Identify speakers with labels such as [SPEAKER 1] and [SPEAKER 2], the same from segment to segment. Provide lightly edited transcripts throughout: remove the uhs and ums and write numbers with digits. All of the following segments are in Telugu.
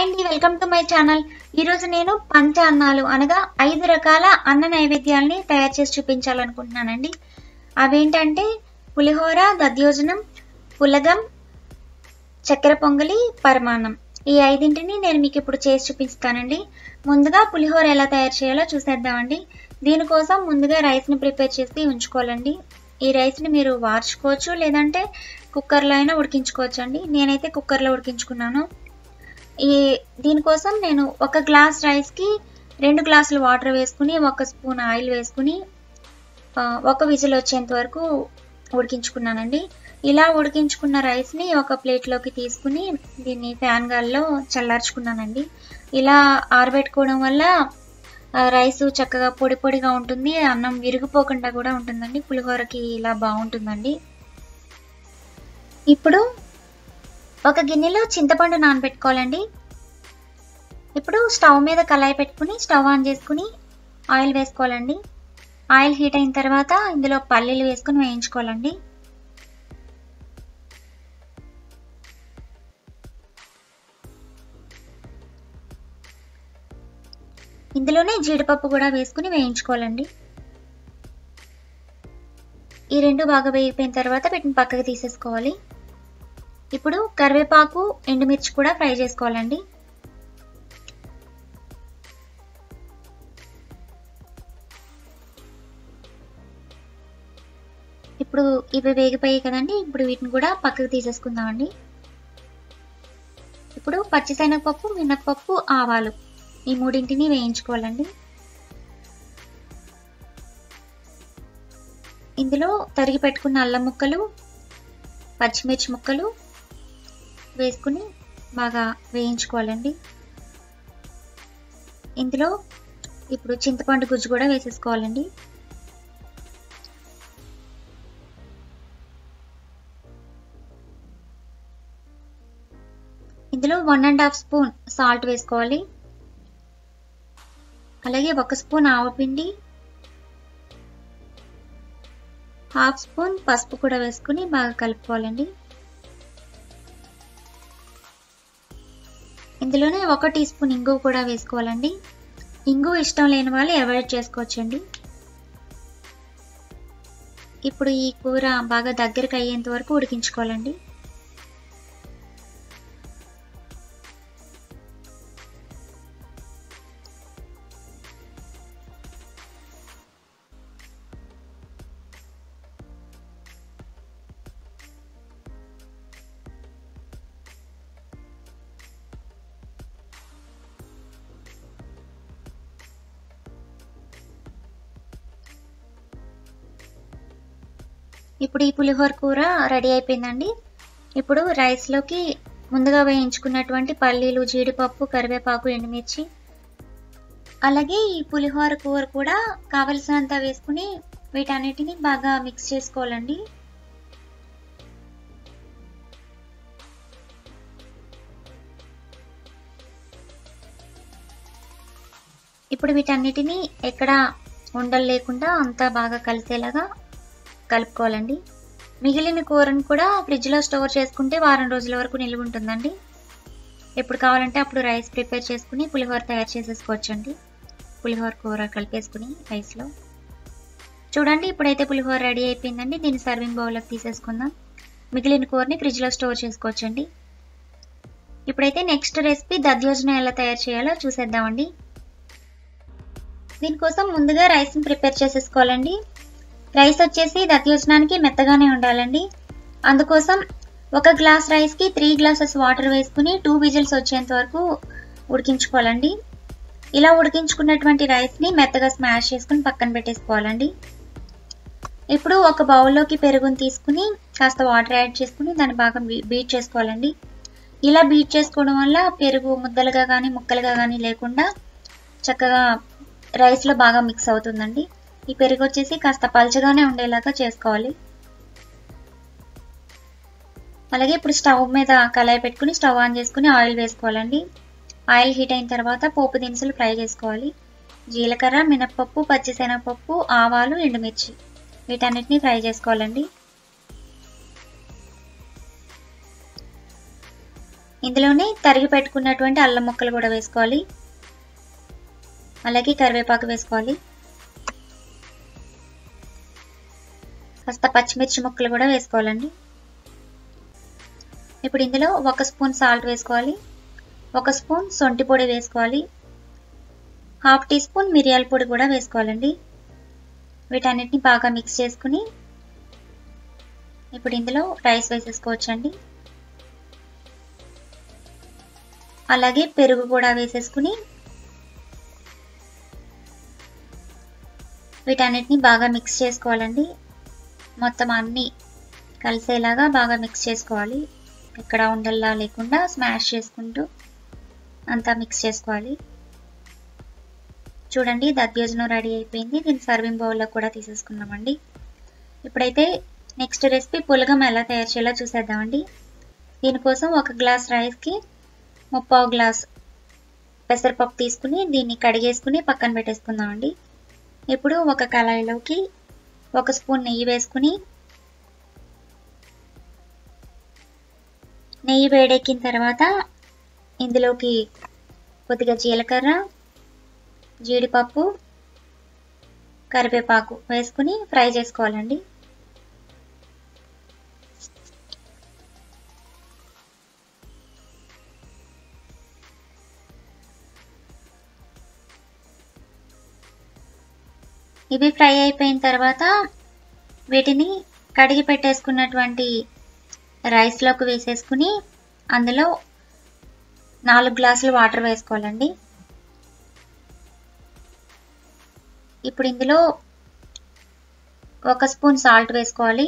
[SPEAKER 1] అండి వెల్కమ్ టు మై ఛానల్. ఈరోజు నేను పంచ అన్నాలు అనగా 5 రకాల అన్న నైవేద్యాలని తయారు చేసి చూపించాలనుకుంటున్నానండి. అవేంటంటే పులిహోర, దధ్యోజనం, పులగం, చక్కెర పొంగలి, పరమాన్నం. ఈ 5ంటిని నేను మీకు ఇప్పుడు చేసి చూపిస్తానండి. ముందుగా పులిహోర ఎలా తయారు చేయాలో చూసేద్దామండి. దీనికోసం ముందుగా రైస్ని ప్రిపేర్ చేసి ఉంచుకోవాలండి. ఈ రైస్ని మీరు వార్చుకోవచ్చు, లేదంటే కుక్కర్లో అయినా ఉడికించుకోవచ్చు అండి. నేనైతే కుక్కర్లో ఉడికించుకున్నాను. దీనికోసం నేను 1 గ్లాస్ రైస్కి 2 గ్లాసులు వాటర్ వేసుకుని 1 స్పూన్ ఆయిల్ వేసుకుని 1 విజిల్ వచ్చేంత వరకు ఉడికించుకున్నానండి. ఇలా ఉడికించుకున్న రైస్ని ఒక ప్లేట్లోకి తీసుకుని దీన్ని ఫ్యాన్ గాల్లో చల్లార్చుకున్నానండి. ఇలా ఆరబెట్టుకోవడం వల్ల రైస్ చక్కగా పొడి పొడిగా ఉంటుంది, అన్నం విరిగిపోకుండా కూడా ఉంటుందండి. పులిహోరకి ఇలా బాగుంటుందండి. ఇప్పుడు ఒక గిన్నెలో చింతపండు నానబెట్టుకోవాలండి. ఇప్పుడు స్టవ్ మీద కళాయి పెట్టుకుని స్టవ్ ఆన్ చేసుకుని ఆయిల్ వేసుకోవాలండి. ఆయిల్ హీట్ అయిన తర్వాత ఇందులో పల్లీలు వేసుకుని వేయించుకోవాలండి. ఇందులోనే జీడిపప్పు కూడా వేసుకుని వేయించుకోవాలండి. ఈ 2 బాగా వేగిపోయిన తర్వాత వీటిని పక్కకు తీసేసుకోవాలి. ఇప్పుడు కరివేపాకు, ఎండుమిర్చి కూడా ఫ్రై చేసుకోవాలండి. ఇప్పుడు ఇవి వేగిపోయాయి కదండి, ఇప్పుడు వీటిని కూడా పక్కకు తీసేసుకుందామండి. ఇప్పుడు పచ్చిశనగపప్పు, మినప్పప్పు, ఆవాలు ఈ 3ంటిని వేయించుకోవాలండి. ఇందులో తరిగి పెట్టుకున్న అల్లం ముక్కలు, పచ్చిమిర్చి ముక్కలు వేసుకుని బాగా వేయించుకోవాలండి. ఇందులో ఇప్పుడు చింతపండు గుజ్జు కూడా వేసేసుకోవాలండి. ఇందులో 1½ స్పూన్ సాల్ట్ వేసుకోవాలి. అలాగే 1 స్పూన్ ఆవపిండి, 1/2 స్పూన్ పసుపు కూడా వేసుకుని బాగా కలుపుకోవాలండి. ఇందులోనే 1 టీ స్పూన్ ఇంగు కూడా వేసుకోవాలండి. ఇంగు ఇష్టం లేని వాళ్ళు అవాయిడ్ చేసుకోవచ్చండి. ఇప్పుడు ఈ కూర బాగా దగ్గరికి అయ్యేంత వరకు ఉడికించుకోవాలండి. ఇప్పుడు ఈ పులిహోర కూర రెడీ అయిపోయిందండి. ఇప్పుడు రైస్లోకి ముందుగా వేయించుకున్నటువంటి పల్లీలు, జీడిపప్పు, కరివేపాకు, ఎండుమిర్చి, అలాగే ఈ పులిహోర కూర కూడా కావలసినంత వేసుకుని వీటన్నిటిని బాగా మిక్స్ చేసుకోవాలండి. ఇప్పుడు వీటన్నిటిని ఎక్కడ ఉండలు లేకుండా అంతా బాగా కలిసేలాగా కలుపుకోవాలండి. మిగిలిన కూరను కూడా ఫ్రిడ్జ్లో స్టోర్ చేసుకుంటే వారం రోజుల వరకు నిల్వ ఉంటుందండి. ఎప్పుడు కావాలంటే అప్పుడు రైస్ ప్రిపేర్ చేసుకుని పులిహోర తయారు చేసేసుకోవచ్చండి. పులిహోర కూర కలిపేసుకుని రైస్లో. చూడండి, ఇప్పుడైతే పులిహోర రెడీ అయిపోయిందండి. దీన్ని సర్వింగ్ బౌల్లోకి తీసేసుకుందాం. మిగిలిన కూరని ఫ్రిడ్జ్లో స్టోర్ చేసుకోవచ్చండి. ఇప్పుడైతే నెక్స్ట్ రెసిపీ దధ్యోజనం ఎలా తయారు చేయాలో చూసేద్దామండి. దీనికోసం ముందుగా రైస్ని ప్రిపేర్ చేసేసుకోవాలండి. రైస్ వచ్చేసి దధ్యోజనానికి మెత్తగానే ఉండాలండి. అందుకోసం 1 గ్లాస్ రైస్కి 3 గ్లాసెస్ వాటర్ వేసుకుని 2 విజిల్స్ వచ్చేంత వరకు ఉడికించుకోవాలండి. ఇలా ఉడికించుకున్నటువంటి రైస్ని మెత్తగా స్మాష్ చేసుకుని పక్కన పెట్టేసుకోవాలండి. ఇప్పుడు ఒక బౌల్లోకి పెరుగుని తీసుకుని కాస్త వాటర్ యాడ్ చేసుకుని దాన్ని బాగా బీట్ చేసుకోవాలండి. ఇలా బీట్ చేసుకోవడం వల్ల పెరుగు ముద్దలుగా కానీ ముక్కలుగా కానీ లేకుండా చక్కగా రైస్లో బాగా మిక్స్ అవుతుందండి. ఈ పెరుగు వచ్చేసి కాస్త పల్చగానే ఉండేలాగా చేసుకోవాలి. అలాగే ఇప్పుడు స్టవ్ మీద కళాయి పెట్టుకుని స్టవ్ ఆన్ చేసుకుని ఆయిల్ వేసుకోవాలండి. ఆయిల్ హీట్ అయిన తర్వాత పోపు దినుసులు ఫ్రై చేసుకోవాలి. జీలకర్ర, మినప్పప్పు, పచ్చిశనగపప్పు, ఆవాలు, ఎండుమిర్చి వీటన్నిటిని ఫ్రై చేసుకోవాలండి. ఇందులోనే తరిగి పెట్టుకున్నటువంటి అల్లం ముక్కలు కూడా వేసుకోవాలి, అలాగే కరివేపాకు వేసుకోవాలి, కాస్త పచ్చిమిర్చి ముక్కలు కూడా వేసుకోవాలండి. ఇప్పుడు ఇందులో 1 స్పూన్ సాల్ట్ వేసుకోవాలి, 1 స్పూన్ సొంటి పొడి వేసుకోవాలి, 1/2 టీ స్పూన్ మిరియాల పొడి కూడా వేసుకోవాలండి. వీటన్నిటిని బాగా మిక్స్ చేసుకుని ఇప్పుడు ఇందులో రైస్ వేసేసుకోవచ్చండి. అలాగే పెరుగు కూడా వేసేసుకుని వీటన్నిటిని బాగా మిక్స్ చేసుకోవాలండి. మొత్తం అన్నీ కలిసేలాగా బాగా మిక్స్ చేసుకోవాలి. ఎక్కడ ఉండల్లా లేకుండా స్మాష్ చేసుకుంటూ అంతా మిక్స్ చేసుకోవాలి. చూడండి దధ్యోజనం రెడీ అయిపోయింది. దీన్ని సర్వింగ్ బౌల్లో కూడా తీసేసుకున్నామండి. ఇప్పుడైతే నెక్స్ట్ రెసిపీ పులగం ఎలా తయారు చేయాలో చూసేద్దామండి. దీనికోసం 1 గ్లాస్ రైస్కి 3/4 గ్లాస్ పెసరపప్పు తీసుకుని దీన్ని కడిగేసుకుని పక్కన పెట్టేసుకుందామండి. ఇప్పుడు ఒక కళాయిలోకి 1 స్పూన్ నెయ్యి వేసుకుని నెయ్యి వేడెక్కిన తర్వాత ఇందులోకి కొద్దిగా జీలకర్ర, జీడిపప్పు, కరివేపాకు వేసుకుని ఫ్రై చేసుకోవాలండి. ఇవి ఫ్రై అయిపోయిన తర్వాత వీటిని కడిగి పెట్టేసుకున్నటువంటి రైస్లోకి వేసేసుకుని అందులో 4 గ్లాసులు వాటర్ వేసుకోవాలండి. ఇప్పుడు ఇందులో 1 స్పూన్ సాల్ట్ వేసుకోవాలి,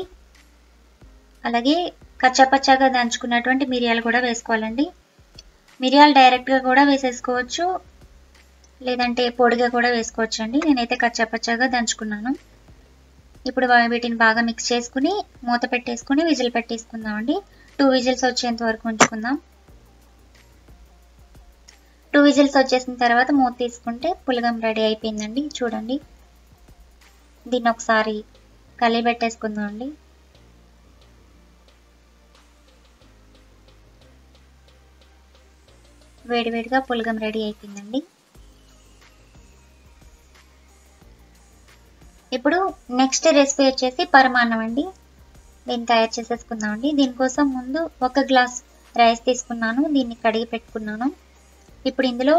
[SPEAKER 1] అలాగే కచ్చాపచ్చాగా దంచుకున్నటువంటి మిరియాలు కూడా వేసుకోవాలండి. మిరియాలు డైరెక్ట్గా కూడా వేసేసుకోవచ్చు, లేదంటే పొడిగా కూడా వేసుకోవచ్చు అండి. నేనైతే కచ్చాపచ్చాగా దంచుకున్నాను. ఇప్పుడు వీటిని బాగా మిక్స్ చేసుకుని మూత పెట్టేసుకుని విజిల్ పెట్టేసుకుందామండి. 2 విజిల్స్ వచ్చేంత వరకు ఉంచుకుందాం. 2 విజిల్స్ వచ్చేసిన తర్వాత మూత తీసుకుంటే పులగం రెడీ అయిపోయిందండి. చూడండి దీన్ని ఒకసారి కలిపెట్టేసుకుందామండి. వేడివేడిగా పులగం రెడీ అయిపోయిందండి. ఇప్పుడు నెక్స్ట్ రెసిపీ వచ్చేసి పరమాన్నం అండి. దీన్ని తయారు చేసేసుకుందామండి. దీనికోసం ముందు 1 గ్లాస్ రైస్ తీసుకున్నాను, దీన్ని కడిగి పెట్టుకున్నాను. ఇప్పుడు ఇందులో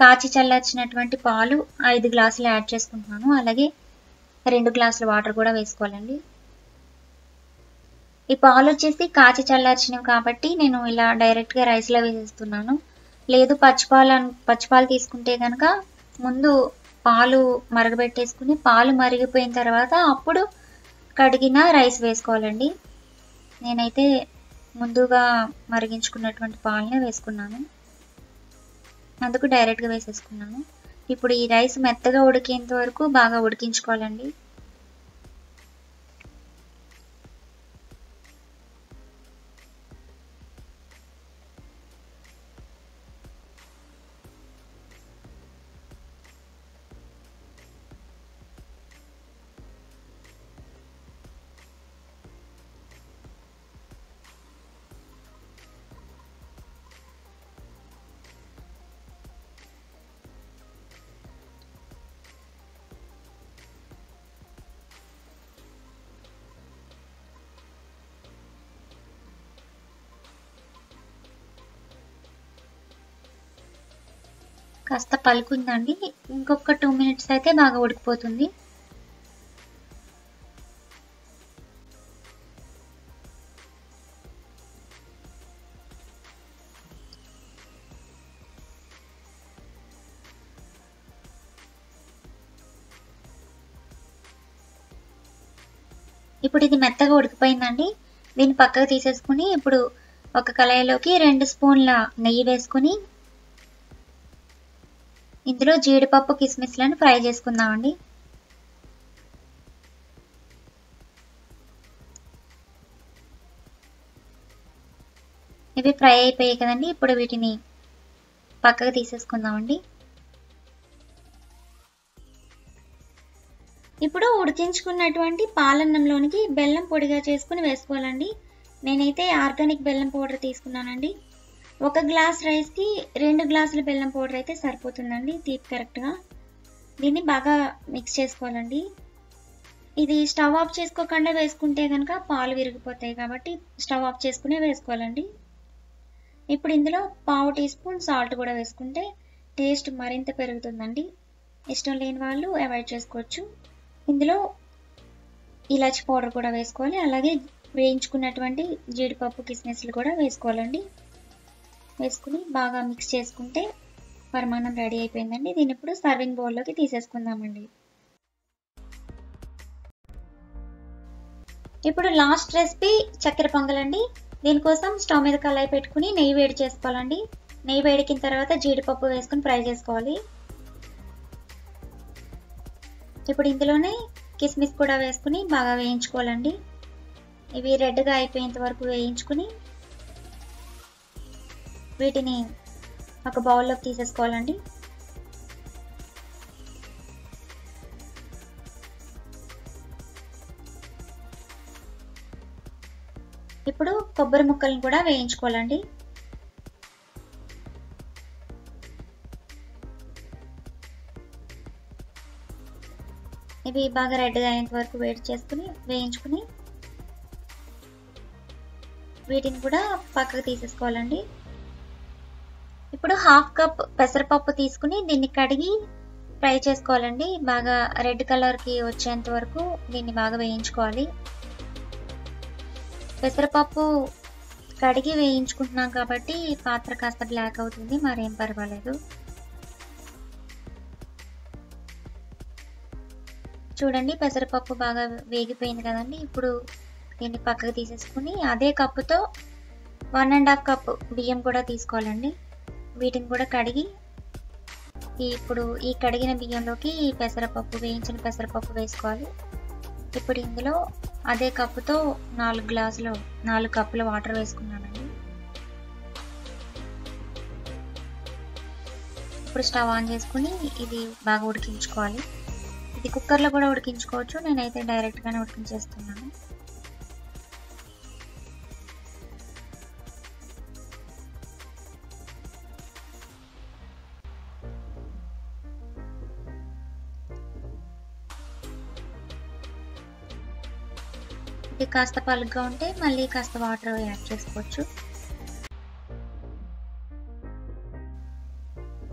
[SPEAKER 1] కాచి చల్లార్చినటువంటి పాలు 5 గ్లాసులు యాడ్ చేసుకుంటున్నాను, అలాగే 2 గ్లాసుల వాటర్ కూడా వేసుకోవాలండి. ఈ పాలు వచ్చేసి కాచి చల్లార్చినవి కాబట్టి నేను ఇలా డైరెక్ట్గా రైస్లో వేసేస్తున్నాను. లేదు పచ్చిపాలు తీసుకుంటే కనుక ముందు పాలు మరగబెట్టేసుకుని పాలు మరిగిపోయిన తర్వాత అప్పుడు కడిగిన రైస్ వేసుకోవాలండి. నేనైతే ముందుగా మరిగించుకున్నటువంటి పాలనే వేసుకున్నాను, అందుకు డైరెక్ట్గా వేసేసుకున్నాను. ఇప్పుడు ఈ రైస్ మెత్తగా ఉడికేంత వరకు బాగా ఉడికించుకోవాలండి. కాస్త పలుకుందండి, ఇంకొక 2 మినిట్స్ అయితే బాగా ఉడికిపోతుంది. ఇప్పుడు ఇది మెత్తగా ఉడికిపోయిందండి. దీన్ని పక్కకు తీసేసుకుని ఇప్పుడు ఒక కళాయిలోకి 2 స్పూన్ల నెయ్యి వేసుకుని ఇందులో జీడిపప్పు కిస్మిస్లను ఫ్రై చేసుకుందామండి. ఇవి ఫ్రై అయిపోయాయి కదండి, ఇప్పుడు వీటిని పక్కకు తీసేసుకుందామండి. ఇప్పుడు ఉడికించుకున్నటువంటి పాలన్నంలోనికి బెల్లం పొడిగా చేసుకుని వేసుకోవాలండి. నేనైతే ఆర్గానిక్ బెల్లం పౌడర్ తీసుకున్నానండి. ఒక గ్లాస్ రైస్కి 2 గ్లాసుల బెల్లం పౌడర్ అయితే సరిపోతుందండి తీపి కరెక్ట్గా. దీన్ని బాగా మిక్స్ చేసుకోవాలండి. ఇది స్టవ్ ఆఫ్ చేసుకోకుండా వేసుకుంటే కనుక పాలు విరిగిపోతాయి కాబట్టి స్టవ్ ఆఫ్ చేసుకునే వేసుకోవాలండి. ఇప్పుడు ఇందులో పావు టీ స్పూన్ సాల్ట్ కూడా వేసుకుంటే టేస్ట్ మరింత పెరుగుతుందండి. ఇష్టం లేని వాళ్ళు అవాయిడ్ చేసుకోవచ్చు. ఇందులో ఇలాచి పౌడర్ కూడా వేసుకోవాలి. అలాగే వేయించుకున్నటువంటి జీడిపప్పు కిస్మిస్లు కూడా వేసుకోవాలండి. వేసుకుని బాగా మిక్స్ చేసుకుంటే పరిమాణం రెడీ అయిపోయిందండి. దీన్ని ఇప్పుడు సర్వింగ్ బౌల్లోకి తీసేసుకుందామండి. ఇప్పుడు లాస్ట్ రెసిపీ చక్కెర పొంగలండి. దీనికోసం స్టవ్ మీద కళాయి పెట్టుకుని నెయ్యి వేడి చేసుకోవాలండి. నెయ్యి వేడికిన తర్వాత జీడిపప్పు వేసుకుని ఫ్రై చేసుకోవాలి. ఇప్పుడు ఇందులోనే కిస్మిస్ కూడా వేసుకుని బాగా వేయించుకోవాలండి. ఇవి రెడ్గా అయిపోయేంత వరకు వేయించుకుని వీటిని ఒక బౌల్లోకి తీసేసుకోవాలండి. ఇప్పుడు కొబ్బరి ముక్కలను కూడా వేయించుకోవాలండి. ఇవి బాగా రెడ్గా అయ్యేంత వరకు వేయించుకుని వీటిని కూడా పక్కకు తీసేసుకోవాలండి. ఇప్పుడు 1/2 కప్ పెసరపప్పు తీసుకుని దీన్ని కడిగి ఫ్రై చేసుకోవాలండి. బాగా రెడ్ కలర్కి వచ్చేంత వరకు దీన్ని బాగా వేయించుకోవాలి. పెసరపప్పు కడిగి వేయించుకుంటున్నాం కాబట్టి పాత్ర కాస్త బ్లాక్ అవుతుంది, మరేం పర్వాలేదు. చూడండి పెసరపప్పు బాగా వేగిపోయింది కదండి. ఇప్పుడు దీన్ని పక్కకు తీసేసుకుని అదే కప్పుతో 1.5 కప్ బియ్యం కూడా తీసుకోవాలండి. వీటిని కూడా కడిగి ఇప్పుడు ఈ కడిగిన బియ్యంలోకి వేయించిన పెసరపప్పు వేసుకోవాలి. ఇప్పుడు ఇందులో అదే కప్పుతో 4 కప్పుల వాటర్ వేసుకున్నానండి. ఇప్పుడు స్టవ్ ఆన్ చేసుకుని ఇది బాగా ఉడికించుకోవాలి. ఇది కుక్కర్లో కూడా ఉడికించుకోవచ్చు, నేనైతే డైరెక్ట్గానే ఉడికించేస్తున్నాను. ఇది కాస్త పలుగ్గా ఉంటే మళ్ళీ కాస్త వాటర్ యాడ్ చేసుకోవచ్చు.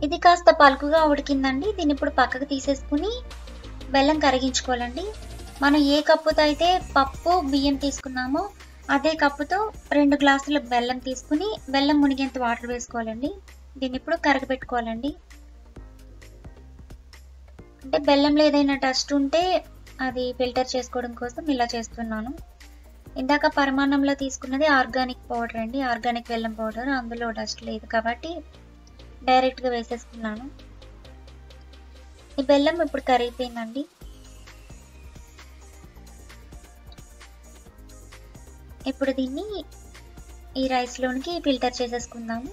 [SPEAKER 1] ఇది కాస్త పలుకుగా ఉడికిందండి. దీన్ని ఇప్పుడు పక్కకు తీసేసుకుని బెల్లం కరిగించుకోవాలండి. మనం ఏ కప్పుతో అయితే పప్పు బియ్యం తీసుకున్నామో అదే కప్పుతో 2 గ్లాసుల బెల్లం తీసుకుని బెల్లం మునిగేంత వాటర్ వేసుకోవాలండి. దీన్ని ఇప్పుడు కరగబెట్టుకోవాలండి. అంటే బెల్లంలో ఏదైనా డస్ట్ ఉంటే అది ఫిల్టర్ చేసుకోవడం కోసం ఇలా చేస్తున్నాను. ఇందాక పరిమాణంలో తీసుకున్నది ఆర్గానిక్ పౌడర్ అండి, ఆర్గానిక్ బెల్లం పౌడర్. అందులో డస్ట్ లేదు కాబట్టి డైరెక్ట్గా వేసేసుకున్నాను. ఈ బెల్లం ఇప్పుడు కరిగిపోయిందండి. ఇప్పుడు దీన్ని ఈ రైస్లోనికి ఫిల్టర్ చేసేసుకుందాము.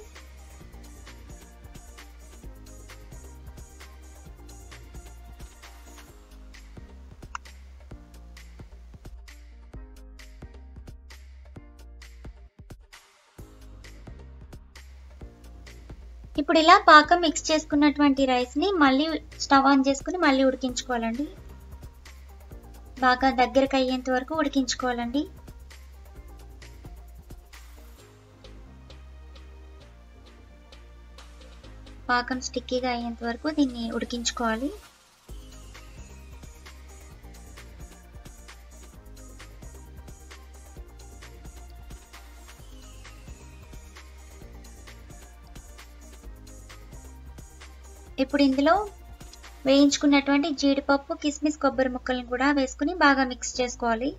[SPEAKER 1] ఇప్పుడు ఇలా పాకం మిక్స్ చేసుకున్నటువంటి రైస్ని మళ్ళీ స్టవ్ ఆన్ చేసుకుని మళ్ళీ ఉడికించుకోవాలండి. బాగా దగ్గరకు అయ్యేంత వరకు ఉడికించుకోవాలండి. పాకం స్టిక్కీగా అయ్యేంత వరకు దీన్ని ఉడికించుకోవాలి. ఇప్పుడు ఇందులో వేయించుకున్నటువంటి జీడిపప్పు కిస్మిస్ కొబ్బరి ముక్కలను కూడా వేసుకుని బాగా మిక్స్ చేసుకోవాలి.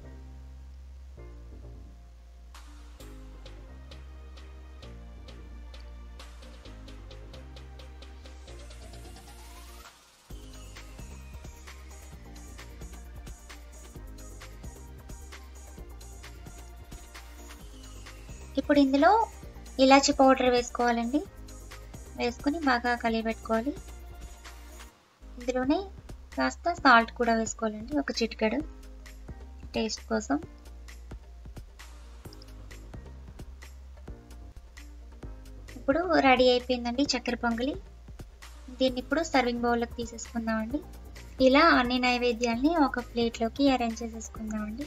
[SPEAKER 1] ఇప్పుడు ఇందులో ఇలాచి పౌడర్ వేసుకోవాలండి. వేసుకుని బాగా కలియబెట్టుకోవాలి. ఇందులోనే కాస్త సాల్ట్ కూడా వేసుకోవాలండి, ఒక చిటికెడు టేస్ట్ కోసం. ఇప్పుడు రెడీ అయిపోయిందండి చక్కెర పొంగలి. దీన్ని ఇప్పుడు సర్వింగ్ బౌల్లోకి తీసేసుకుందామండి. ఇలా అన్ని నైవేద్యాల్ని ఒక ప్లేట్లోకి అరేంజ్ చేసేసుకుందామండి.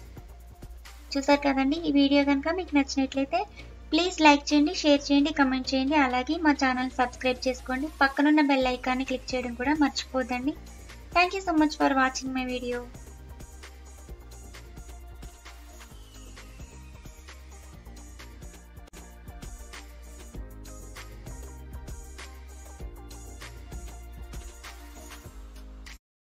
[SPEAKER 1] చూసారు కదండి, ఈ వీడియో కనుక మీకు నచ్చినట్లయితే ప్లీజ్ లైక్ చేయండి, షేర్ చేయండి, కమెంట్ చేయండి. అలాగే మా ఛానల్ సబ్స్క్రైబ్ చేసుకోండి. పక్కనున్న బెల్ ఐకాన్ని క్లిక్ చేయడం కూడా మర్చిపోద్దండి. Thank you so much for watching my video.